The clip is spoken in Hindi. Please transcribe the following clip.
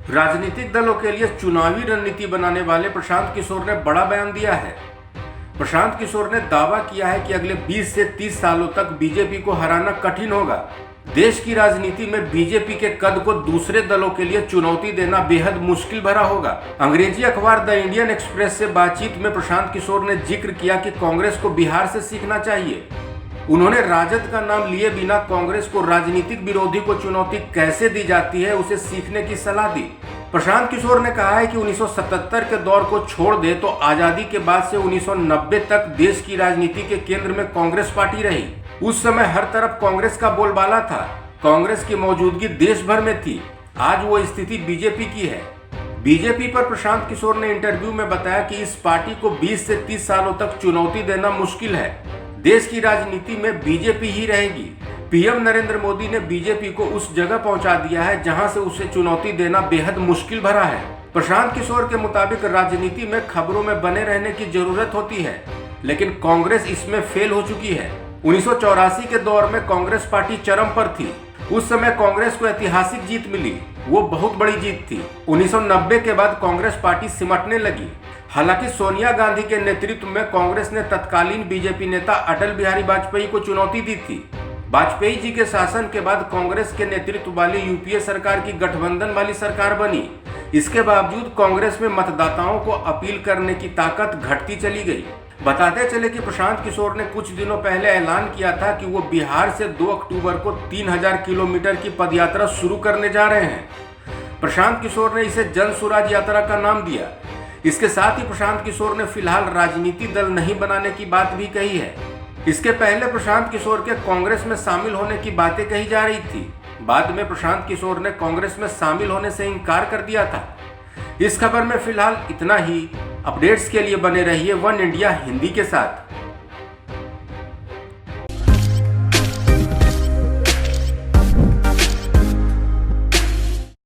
राजनीतिक दलों के लिए चुनावी रणनीति बनाने वाले प्रशांत किशोर ने बड़ा बयान दिया है। प्रशांत किशोर ने दावा किया है कि अगले 20 से 30 सालों तक बीजेपी को हराना कठिन होगा। देश की राजनीति में बीजेपी के कद को दूसरे दलों के लिए चुनौती देना बेहद मुश्किल भरा होगा। अंग्रेजी अखबार द इंडियन एक्सप्रेस से बातचीत में प्रशांत किशोर ने जिक्र किया कि कांग्रेस को बिहार से सीखना चाहिए। उन्होंने राजद का नाम लिए बिना कांग्रेस को राजनीतिक विरोधी को चुनौती कैसे दी जाती है उसे सीखने की सलाह दी। प्रशांत किशोर ने कहा है कि 1977 के दौर को छोड़ दे तो आजादी के बाद से 1990 तक देश की राजनीति के केंद्र में कांग्रेस पार्टी रही। उस समय हर तरफ कांग्रेस का बोलबाला था, कांग्रेस की मौजूदगी देश भर में थी। आज वो स्थिति बीजेपी की है। बीजेपी पर प्रशांत किशोर ने इंटरव्यू में बताया कि इस पार्टी को 20 से 30 सालों तक चुनौती देना मुश्किल है। देश की राजनीति में बीजेपी ही रहेगी। पीएम नरेंद्र मोदी ने बीजेपी को उस जगह पहुंचा दिया है जहां से उसे चुनौती देना बेहद मुश्किल भरा है। प्रशांत किशोर के मुताबिक राजनीति में खबरों में बने रहने की जरूरत होती है, लेकिन कांग्रेस इसमें फेल हो चुकी है। 1984 के दौर में कांग्रेस पार्टी चरम पर थी। उस समय कांग्रेस को ऐतिहासिक जीत मिली, वो बहुत बड़ी जीत थी। 1990 के बाद कांग्रेस पार्टी सिमटने लगी। हालांकि सोनिया गांधी के नेतृत्व में कांग्रेस ने तत्कालीन बीजेपी नेता अटल बिहारी वाजपेयी को चुनौती दी थी। वाजपेयी जी के शासन के बाद कांग्रेस के नेतृत्व वाली यूपीए सरकार की गठबंधन वाली सरकार बनी। इसके बावजूद कांग्रेस में मतदाताओं को अपील करने की ताकत घटती चली गई। बताते चले कि प्रशांत किशोर ने कुछ दिनों पहले ऐलान किया था कि वो बिहार से 2 अक्टूबर को 3000 किलोमीटर की पदयात्रा शुरू करने जा रहे हैं। प्रशांत किशोर ने इसे जन स्वराज यात्रा का नाम दिया। इसके साथ ही प्रशांत किशोर ने फिलहाल राजनीति दल नहीं बनाने की बात भी कही है। इसके पहले प्रशांत किशोर के कांग्रेस में शामिल होने की बातें कही जा रही थी। बाद में प्रशांत किशोर ने कांग्रेस में शामिल होने से इनकार कर दिया था। इस खबर में फिलहाल इतना ही। अपडेट्स के लिए बने रहिए वन इंडिया हिंदी के साथ।